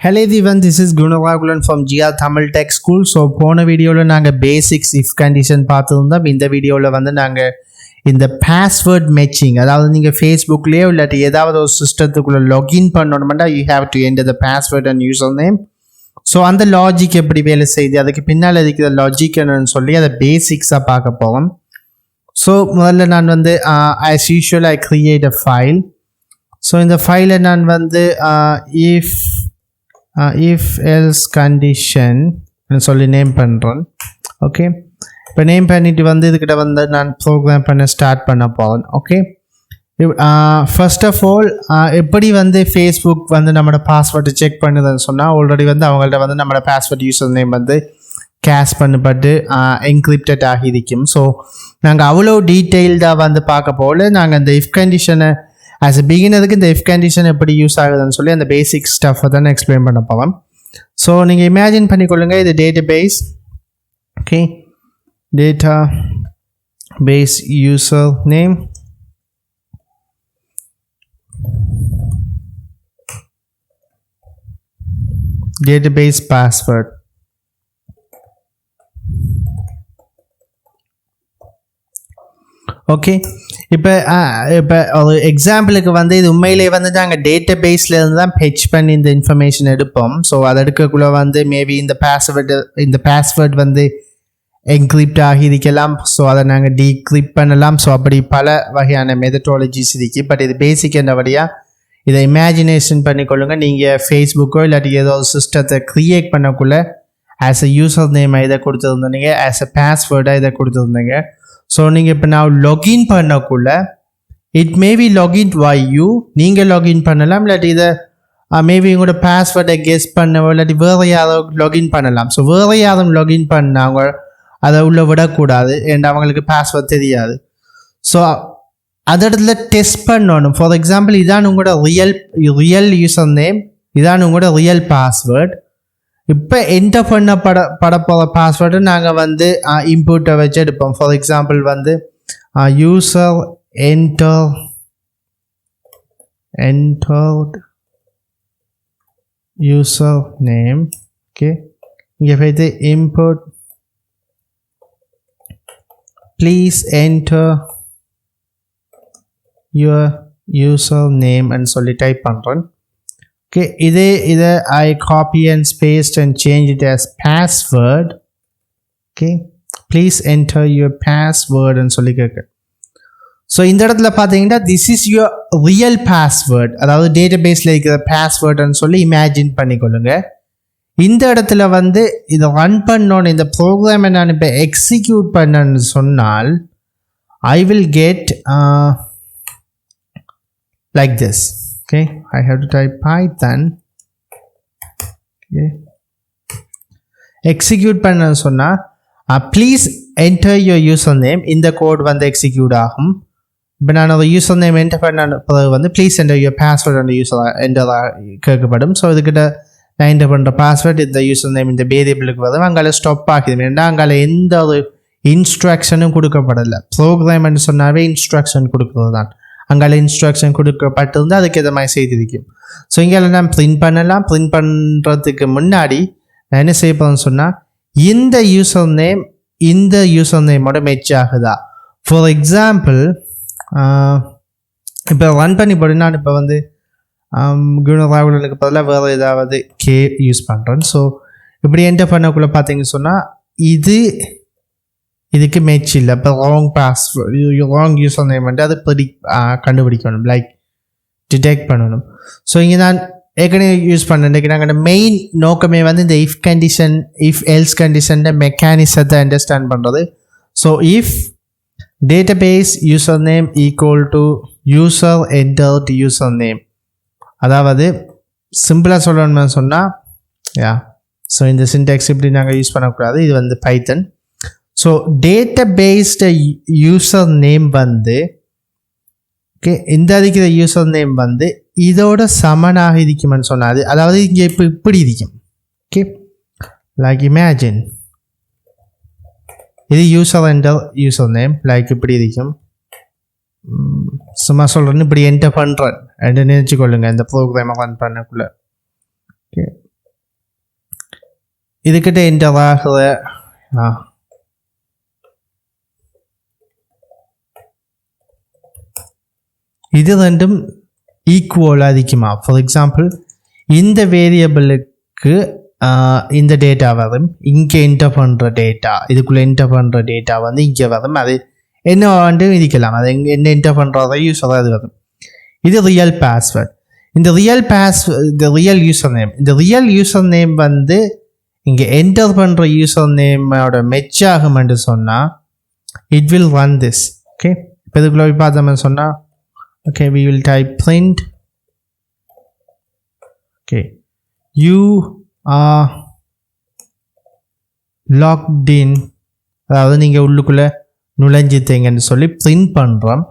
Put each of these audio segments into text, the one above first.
Hello everyone, this is Gunavagulan from GR Tamil Tech School. So போன வீடியோவில் நாங்கள் basics if condition பார்த்துருந்தோம். இந்த வீடியோவில் வந்து நாங்கள் இந்த பாஸ்வேர்ட் மேட்சிங், அதாவது நீங்கள் ஃபேஸ்புக்லேயோ இல்லாட்டி ஏதாவது ஒரு சிஸ்டத்துக்குள்ளே லாகின் பண்ணணும்னா you have to enter the password and user name. So அந்த லாஜிக் எப்படி வேலை செய்யுது, அதுக்கு பின்னால் இருக்கிற லாஜிக் என்னன்னு சொல்லி அதை பேசிக்ஸாக பார்க்க போவோம். ஸோ முதல்ல நான் வந்து as usual I create a file. So இந்த ஃபைலை நான் வந்து if else condition சொல்லி நேம் பண்ணுறேன். ஓகே, இப்போ நேம் பண்ணிட்டு வந்து இதுக்கிட்ட வந்து நான் ப்ரோக்ராம் பண்ண ஸ்டார்ட் பண்ண போகிறேன். ஓகே, ஃபர்ஸ்ட் ஆஃப் ஆல் எப்படி வந்து ஃபேஸ்புக் வந்து நம்மளோட பாஸ்வேர்டு செக் பண்ணுதுன்னு சொன்னால், ஆல்ரெடி வந்து அவங்கள்ட்ட வந்து நம்மளோட பாஸ்வேர்ட் யூசர் நேம் வந்து கேஷ் பண்ணப்பட்டு என்கிரிப்டட் ஆகியிருக்கும். ஸோ நாங்கள் அவ்வளோ டீட்டெயில்டாக வந்து பார்க்க போல நாங்கள் இந்த இஃப் கண்டிஷனை ஆஸ் எ பிகினருக்கு இந்த இஃப் கண்டிஷன் எப்படி யூஸ் ஆகுதுன்னு சொல்லி அந்த பேசிக் ஸ்டஃப்பை தான் எக்ஸ்பிளைன் பண்ண போகிறோம். ஸோ நீங்கள் இமேஜின் பண்ணிக்கொள்ளுங்க, இது database. Okay, data base user name, data base password. Okay, இப்போ ஒரு எக்ஸாம்பிளுக்கு வந்து இது உண்மையிலே வந்து நாங்கள் டேட்டா பேஸில் இருந்து தான் ஃபெச் பண்ணி இந்த இன்ஃபர்மேஷன் எடுப்போம். ஸோ அதை எடுக்கக்குள்ளே வந்து மேபி இந்த பாஸ்வேர்ட் வந்து என்கிரிப்ட் ஆகியிருக்கலாம். ஸோ அதை நாங்கள் டீக்ரிப்ட் பண்ணலாம். ஸோ அப்படி பல வகையான மெத்தடாலஜிஸ் இருக்கு. பட் இது பேசிக் என்னபடியாக இதை இமேஜினேஷன் பண்ணிக்கொள்ளுங்க. நீங்கள் ஃபேஸ்புக்கோ இல்லாட்டி ஏதோ ஒரு சிஸ்டத்தை க்ரியேட் பண்ணக்குள்ளே ஆஸ் அ யூசர் நேமை இதை கொடுத்துருந்தீங்க, ஆஸ் அ பாஸ்வேர்டாக இதை கொடுத்துருந்தீங்க. ஸோ நீங்கள் இப்போ நான் லாகின் பண்ணக்குள்ள it maybe login by you, நீங்கள் லாகின் பண்ணலாம். இல்லாட்டி இதை மேபி உங்களோட பாஸ்வேர்டை கெஸ் பண்ணவோ இல்லாட்டி வேறு யாரும் லாகின் பண்ணலாம். ஸோ வேறு யாரும் லாகின் பண்ணாங்க அதை உள்ளே விடக்கூடாது, ஏன்னா அவங்களுக்கு பாஸ்வேர்ட் தெரியாது. ஸோ அந்த இடத்துல டெஸ்ட் பண்ணணும். ஃபார் எக்ஸாம்பிள், இதான் உங்களோட ரியல் யூசர் நேம், இதான் உங்களோட ரியல் பாஸ்வேர்ட். இப்போ என்டர் படப்போகிற பாஸ்வேர்டு நாங்கள் வந்து இன்புட்டை வச்சு எடுப்போம். ஃபார் எக்ஸாம்பிள் வந்து user entered user name. Okay, இங்கே போய்த்து input please enter your user name and சொல்லி டைப் பண்ணுறேன். Okay, இதை I copy and paste and change it as password. Okay, please enter your password and சொல்லி கேட்க. So இந்த இடத்துல பார்த்தீங்கன்னா this is your real password, அதாவது டேட்டா பேஸில் இருக்கிற பாஸ்வேர்டுன்னு சொல்லி இமேஜின் பண்ணிக்கொள்ளுங்க. இந்த இடத்துல வந்து இதை ரன் பண்ணோன்னு இந்த ப்ரோக்ராமை நான் இப்போ எக்ஸிக்யூட் பண்ணேன்னு சொன்னால் I will get like this. Okay, I have to type Python. Okay, execute பண்ணன்னு சொன்னால் please enter your user name, இந்த கோட் வந்து எக்ஸிக்யூட் ஆகும். இப்போ நான் ஒரு யூசர் நேம் என்டர் பண்ண பிறகு வந்து ப்ளீஸ் என்டர் யுவர் பாஸ்வேர்ட் அந்த யூசர் என்டர் கேட்கப்படும். ஸோ இதுக்கிட்ட நான் என்டர் பண்ணுற பாஸ்வேர்ட் இந்த யூசர் நேம் இந்த வேரியபிளுக்கு வந்து அங்கே ஸ்டாப் ஆகிடும். ஏன்னா அங்கே எந்த ஒரு இன்ஸ்ட்ரக்ஷனும் கொடுக்கப்படலை. ப்ரோக்ராம்னு சொன்னாவே இன்ஸ்ட்ரக்ஷன் கொடுக்குறது தான். அங்கே இன்ஸ்ட்ரக்ஷன் கொடுக்கப்பட்டிருந்து அதுக்கு எதை மாதிரி செய்திருக்கும். ஸோ இங்கே நான் பிரிண்ட் பண்ணலாம். பிரிண்ட் பண்ணுறதுக்கு முன்னாடி நான் என்ன செய்ய போகிறேன்னு சொன்னால், இந்த யூசர் நேமோட மேட்ச் ஆகுதா. ஃபார் எக்ஸாம்பிள், இப்போ ரன் பண்ணி போட்டு நான் இப்போ வந்து குணராகுலனுக்கு பதிலாக வேறு ஏதாவது யூஸ் பண்ணுறேன். ஸோ இப்படி என்டர் பண்ணக்குள்ளே பார்த்தீங்கன்னு சொன்னால் இதுக்கு மேட்ச் இல்லை. இப்போ ராங் யூசர் நேம் வந்து அது கண்டுபிடிக்கணும், லைக் டிடெக்ட் பண்ணணும். ஸோ இங்கே நான் ஏற்கனவே யூஸ் பண்ணேன். நாங்கள் மெயின் நோக்கமே வந்து இந்த இஃப் எல்ஸ் கண்டிஷன் மெக்கானிசத்தை அண்டர்ஸ்டாண்ட் பண்ணுறது. So if data base user name equal to user entered username, அதாவது சிம்பிளாக சொல்லணும்னு சொன்னால் ஸோ இந்த சின்டாக்ஸ் இப்படி நாங்கள் யூஸ் பண்ணக்கூடாது. இது வந்து Python. So data based user name வந்து ஓகே, இந்த இருக்கிற யூசர் நேம் வந்து இதோட சமனாக இருக்குமென்னு சொன்னாது. அதாவது இங்கே இப்போ இப்படி இருக்கும். ஓகே, லைக் இமேஜின் இது யூசர் நேம் லைக் இப்படி இருக்கும். சும்மா சொல்கிறேன்னு இப்படி என்டர் பண்ணுறேன் என்று நினச்சிக்கொள்ளுங்க இந்த ப்ரோக்ராமை ரன் பண்ணக்குள்ளே. ஓகே, இதுக்கிட்ட என்டர் ஆகுற இது ரெண்டும் ஈக்குவலாக இருக்குமா? ஃபார் எக்ஸாம்பிள் இந்த வேரியபிளுக்கு இந்த டேட்டா வரும், இங்கே என்டர் பண்ணுற டேட்டா, இதுக்குள்ளே என்டர் பண்ணுற டேட்டா வந்து இங்கே வரும். அது என்ன வந்து விதிக்கலாம், அது என்ன என்டர் பண்ணுறதை யூஸர் அது வரும். இது ரியல் பாஸ்வேர்ட். இந்த ரியல் யூசர் நேம், இந்த ரியல் யூசர் நேம் வந்து இங்கே என்டர் பண்ணுற யூசர் நேமோட மெச் ஆகும்னு சொன்னால் it will run this. Okay, இப்போ இதுக்குள்ளே போய் பார்த்தோம்னு சொன்னால் okay, we will type print. Okay, you are logged in. அதாவது நீங்கள் உள்ளுக்குள்ளே நுழைஞ்சித்தீங்கன்னு சொல்லி பிரிண்ட் பண்ணுறோம்.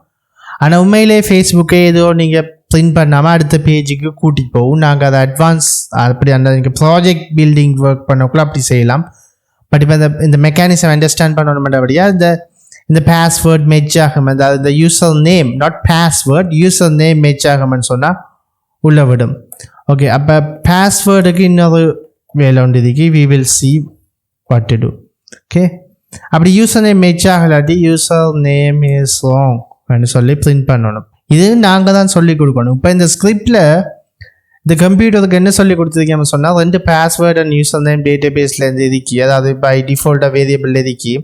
ஆனால் உண்மையிலே ஃபேஸ்புக்கே ஏதோ நீங்கள் பிரிண்ட் பண்ணாமல் அடுத்த பேஜுக்கு கூட்டிகிட்டு போகும். நாங்கள் அதை அட்வான்ஸ் அப்படி அந்த நீங்கள் ப்ராஜெக்ட் பில்டிங் ஒர்க் பண்ணக்குள்ள அப்படி செய்யலாம். பட் இப்போ இந்த மெக்கானிசம் அண்டர்ஸ்டாண்ட் பண்ணணுமென்றபடியாக இந்த பாஸ்வேர்ட் மெச் ஆகும், அதாவது இந்த user name, not password, user name match ஆகும்னு சொன்னால் உள்ள விடும். ஓகே, அப்போ பாஸ்வேர்டுக்கு இன்னொரு வேலை உண்டு இதுக்கு. We will see what to do. Okay, அப்படி யூசர் நேம் மெச் ஆகலாட்டி யூசர் நேம் இஸ் ராங் சொல்லி பிரிண்ட் பண்ணணும். இது நாங்கள் தான் சொல்லி கொடுக்கணும். இப்போ இந்த ஸ்கிரிப்டில் இந்த கம்ப்யூட்டருக்கு என்ன சொல்லி கொடுத்துருக்கோம்னு சொன்னால் 2 password and user name data பேஸ்லேருந்து எதுக்கி, அதாவது பை டிஃபால்ட்டாக வேரியபிள் எதுக்கி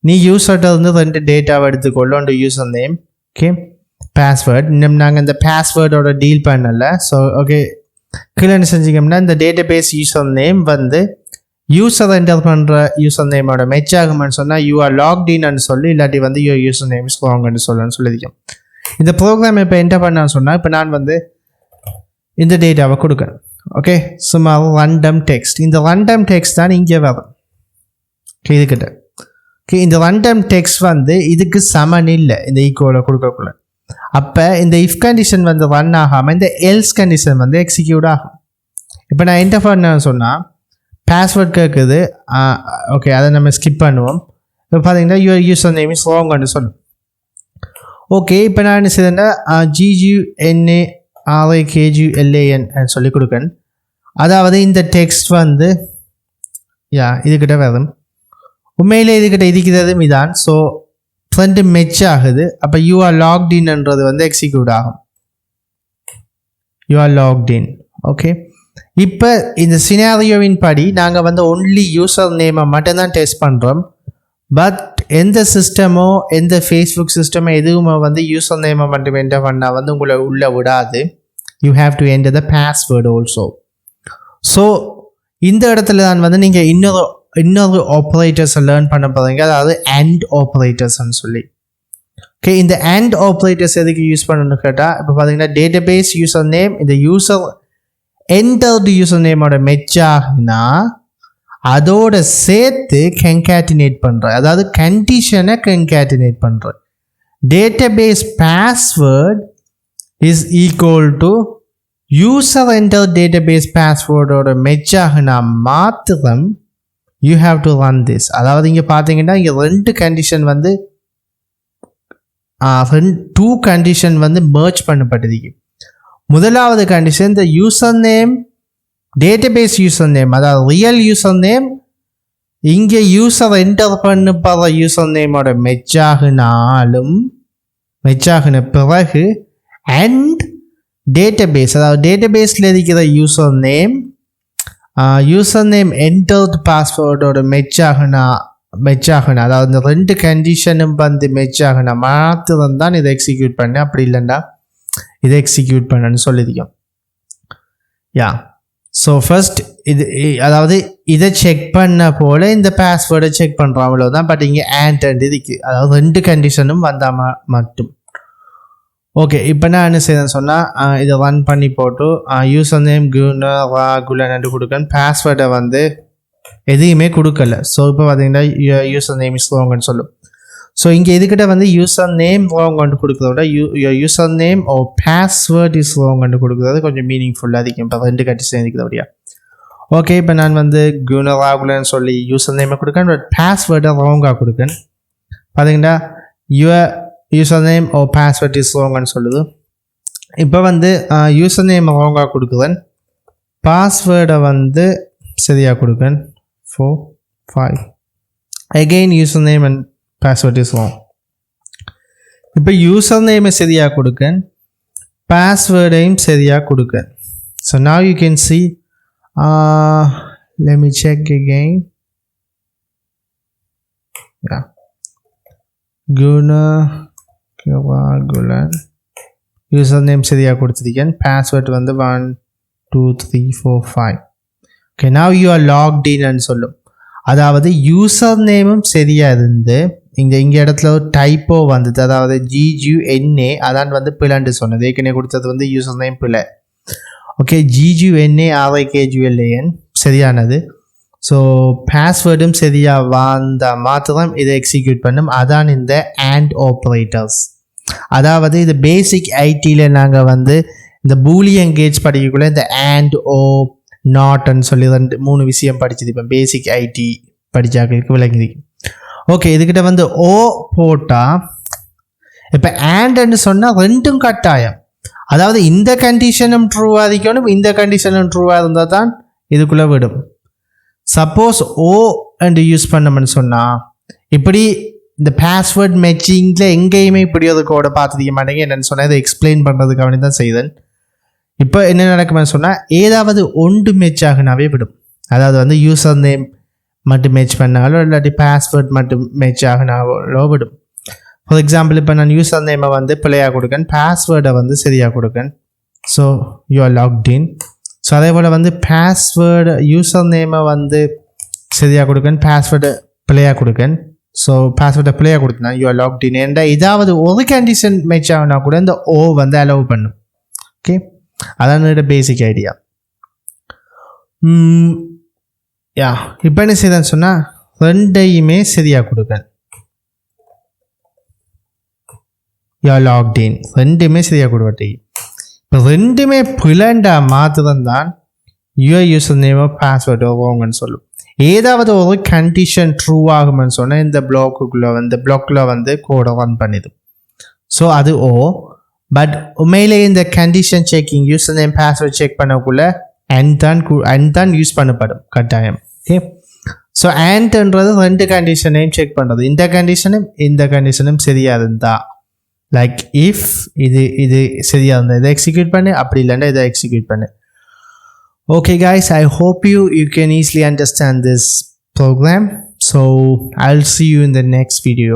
நீ யூசர்கிட்ட இருந்து 2 டேட்டாவை எடுத்துக்கொள்ள, ஒன்று யூசர் நேம், ஓகே, பாஸ்வேர்ட். இன்னும் நாங்கள் இந்த பாஸ்வேர்டோட டீல் பண்ணலை. ஸோ ஓகே, கீழே என்ன செஞ்சிக்கோம்னா இந்த டேட்டா பேஸ் யூசர் நேம் வந்து யூசர் என்டர் பண்ணுற யூசர் நேமோட மெச் ஆகும்னு சொன்னால் யூ ஆர் லாக்ட் இன்னு சொல்லி, இல்லாட்டி வந்து யூர் யூசர் நேம் இஸ் ராங்னு சொல்லணும்னு சொல்லியிருக்கோம். இந்த ப்ரோக்ராம் இப்போ என்டர் பண்ணான்னு சொன்னால் இப்போ நான் வந்து இந்த டேட்டாவை கொடுக்குறேன். ஓகே, சும்மா ரண்டம் டெக்ஸ்ட். இந்த ரண்டம் டெக்ஸ்ட் தான் இங்கே வரும். ஓகே, இதுக்கிட்ட ஓகே, இந்த ரண்டம் டெக்ஸ்ட் வந்து இதுக்கு சமன் இல்லை இந்த ஈக்குவலை கொடுக்கக்குள்ள. அப்போ இந்த இஃப் கண்டிஷன் வந்து ரன் ஆகாமல் இந்த எல்ஸ் கண்டிஷன் வந்து எக்ஸிக்யூட் ஆகும். இப்போ நான் என்டர் பண்ணேன்னு சொன்னால் பாஸ்வேர்ட் கேட்குது. ஓகே, அதை நம்ம ஸ்கிப் பண்ணுவோம். இப்போ பார்த்தீங்கன்னா யுவர் யூசர் நேம் இஸ் ராங்னு சொல்லும். ஓகே, இப்போ நான் என்ன செய்தேன்னா GUNARAKGULAN சொல்லி கொடுக்கேன். அதாவது இந்த டெக்ஸ்ட் வந்து இதுக்கிட்ட வரும். உண்மையிலே இதுக்கிட்ட இருக்கிறதும் இதான். ஸோ ஃப்ரெண்டு மெச் ஆகுது. அப்போ யூ ஆர் லாக்ட் இன்ன்றது வந்து எக்ஸிக்யூட் ஆகும். You are locked in. Okay, இப்போ இந்த சினாரியோவின் படி நாங்கள் வந்து ஒன்லி யூசர் நேமை மட்டும்தான் டெஸ்ட் பண்ணுறோம். பட் எந்த சிஸ்டமோ எந்த ஃபேஸ்புக் சிஸ்டமோ எதுவுமே வந்து யூசர் நேமை மட்டும் என்டர் பண்ணால் வந்து உங்களை உள்ளே விடாது. You have to enter the password also. So இந்த இடத்துல தான் வந்து நீங்கள் இன்னொரு ஆப்ரேட்டர்ஸை லேர்ன் பண்ண போகிறீங்க, அதாவது AND ஆப்ரேட்டர்ஸ்ன்னு சொல்லி. ஓகே, இந்த AND ஆப்ரேட்டர்ஸ் எதுக்கு யூஸ் பண்ணணும்னு கேட்டால் இப்போ பார்த்தீங்கன்னா டேட்டா பேஸ் யூசர் நேம் இந்த யூசர் என்டர்டு யூசர் நேமோட மெச் ஆகுனா அதோட சேர்த்து கன்கேட்டினேட் பண்ணுற, அதாவது கண்டிஷனை கன்கேட்டினேட் பண்ணுற. Data base password is equal to user enter data base பாஸ்வேர்டோட மெச் ஆகுனா மாத்திரம் you have to run this. அதாவது இங்கே பார்த்தீங்கன்னா இங்கே 2 கண்டிஷன் வந்து 2 கண்டிஷன் வந்து மர்ஜ் பண்ணப்பட்டது. முதலாவது கண்டிஷன் இந்த user name database user name, அதாவது ரியல் யூசர் நேம் இங்கே யூசர் என்டர் பண்ண போகிற யூசர் நேமோட மெச் ஆகின பிறகு அண்ட் டேட்டாபேஸ், அதாவது டேட்டாபேஸில் இருக்கிற யூசர் நேம் என்டர்ட் பாஸ்வேர்டோட மெச் ஆகுனா, அதாவது இந்த 2 கண்டிஷனும் வந்து மெச் ஆகுனா மாத்திரம் தான் இதை எக்ஸிக்யூட் பண்ண. அப்படி இல்லைண்டா இதை எக்ஸிக்யூட் பண்ணன்னு சொல்லியிருக்கோம். ஸோ ஃபர்ஸ்ட் அதாவது இதை செக் பண்ண போல இந்த பாஸ்வேர்டை செக் பண்ணுறோம், அவ்வளோதான். பட் இங்கே AND இதுக்கு அதாவது 2 கண்டிஷனும் வந்தால் மட்டும். ஓகே, இப்போ நான் என்ன செய்யறேன்னு சொன்னால் இதை ரன் பண்ணி போட்டு யூசர் நேம் குலன்னு கொடுக்கணும். பாஸ்வேர்டை வந்து எதையுமே கொடுக்கல. ஸோ இப்போ பார்த்தீங்கன்னா யூசர் நேம் இஸ் ராங்னு சொல்லும். ஸோ இங்கே இதுக்கிட்ட வந்து யூசர் நேம் ராங்னு கொடுக்குறத விட user name or password is ராங்னு கொடுக்குறது கொஞ்சம் மீனிங்ஃபுல்லாக இருக்கும். இப்போ 2 கண்டிஷன் இருக்கிறபடியா. ஓகே, இப்போ நான் வந்து குலன்னு சொல்லி யூசர் நேமை கொடுக்கேன், பட் பாஸ்வேர்டை ராங்காக கொடுக்கேன். பார்த்தீங்கன்னா user name or password is ராங்னு சொல்லுது. இப்போ வந்து யூசர் நேம் ராங்காக கொடுக்குறேன், பாஸ்வேர்டை வந்து சரியாக கொடுக்கேன் 4 5 again username and password is wrong. இப்போ username சரியாக கொடுக்கேன், password-ஐயும் சரியாக கொடுக்கேன். So now you can see, let me check again. Yeah, Gulan username சரியாக கொடுத்திருக்கேன், password வந்து 1 2 3 4 5. okay, now you are logged in ன்னு சொல்லும். அதாவது யூசர் நேமும் சரியாக இருந்து இங்கே இடத்துல ஒரு டைப்போ வந்தது, அதாவது GUNA அதான் வந்து பிள்ளைன்னு சொன்னது. ஏற்கனவே கொடுத்தது வந்து யூசர் நேம் பிள்ளை. ஓகே, GUNA RIKGULAN சரியானது. ஸோ பாஸ்வேர்டும் சரியாக வந்த மாத்திரம் இதை எக்ஸிக்யூட் பண்ணும். அதான் இந்த AND ஆப்ரேட்டர்ஸ். அதாவது இது பேசிக் ஐடியில் நாங்கள் வந்து இந்த பூலியன் கேட்ஸ் படிக்கக்குள்ள இந்த AND நாட்ன்னு சொல்லி 3 விஷயம் படிச்சிருப்பேன். பேசிக் ஐடி படித்தாக்களுக்கு விளங்கிது. ஓகே, இதுக்கிட்ட வந்து ஓ போட்டால் இப்போ ANDன்னு சொன்னால் ரெண்டும் கட்டாயம். அதாவது இந்த கண்டிஷனும் ட்ரூவாக இருக்கணும், இந்த கண்டிஷனும் ட்ரூவாக இருந்தால் தான் இதுக்குள்ளே விடும். சப்போஸ் ஓ அண்டு யூஸ் பண்ணோம்னு சொன்னால் இப்படி இந்த பாஸ்வேர்ட் மேட்சிங்கில் எங்கேயுமே இப்படி ஒரு கோடை பார்த்துக்க மாட்டேங்க. என்னென்னு சொன்னால் இதை எக்ஸ்பிளைன் பண்ணுறதுக்காக தான் செய்தேன். இப்போ என்ன நடக்குமென்னு சொன்னால் ஏதாவது ஒன்று மேட்ச் ஆகினாவே விடும். அதாவது வந்து யூசர் நேம் மட்டும் மேட்ச் பண்ணாலோ இல்லாட்டி பாஸ்வேர்ட் மட்டும் மேட்ச் ஆகினாலோ விடும். ஃபார் எக்ஸாம்பிள் இப்போ நான் யூசர் நேமை வந்து பிள்ளையாக கொடுக்கேன், பாஸ்வேர்டை வந்து சரியாக கொடுக்கேன். So you are locked in. So அதே போல் வந்து பாஸ்வேர்டு யூசர் நேமை வந்து சரியாக கொடுக்கேன், பாஸ்வேர்டை பிள்ளையாக கொடுக்கேன். ஸோ பாஸ்வேர்டை பிள்ளையாக கொடுத்தேன், யூ ஆர் லாக்ட் இன். ஏன்டா ஏதாவது ஒரு கண்டிஷன் மேட்ச் ஆகினா கூட இந்த ஓ வந்து அலோவ் பண்ணும். ஓகே, அதான் பேசிக் ஐடியா. யா, இப்போ என்ன செய்தேன்னு சொன்னால் ரெண்டையுமே சரியாக கொடுக்கேன். யூ ஆர் லாக்ட் இன், ரெண்டுமே சரியாக கொடுவட்டே. இப்போ ரெண்டுமே பிளண்டா மாத்திரம் தான் யூஆர் யூசர் நேமோ பாஸ்வேர்டோ வாங்கன்னு சொல்லும். ஏதாவது ஒரு கண்டிஷன் ட்ரூ ஆகும்னு சொன்னால் இந்த பிளாக்கில் வந்து கோடை ரன் பண்ணிது. ஸோ அது ஓ. பட் உண்மையிலே இந்த condition checking user name password check பண்ணக்குள்ள அண்ட் தான் யூஸ் பண்ணப்படும் கட்டாயம். ஓகே, ஸோ அண்ட்ன்றது ரெண்டு கண்டிஷனையும் செக் பண்ணுறது. இந்த கண்டிஷனும் சரியாக இருந்தா, லைக் இஃப் இது சரியாக இருந்தால் இதை எக்ஸிக்யூட் பண்ணு, அப்படி இல்லைன்னா இதை எக்ஸிக்யூட் பண்ணு. Okay guys, I hope you can easily understand this program. So I'll see you in the next video.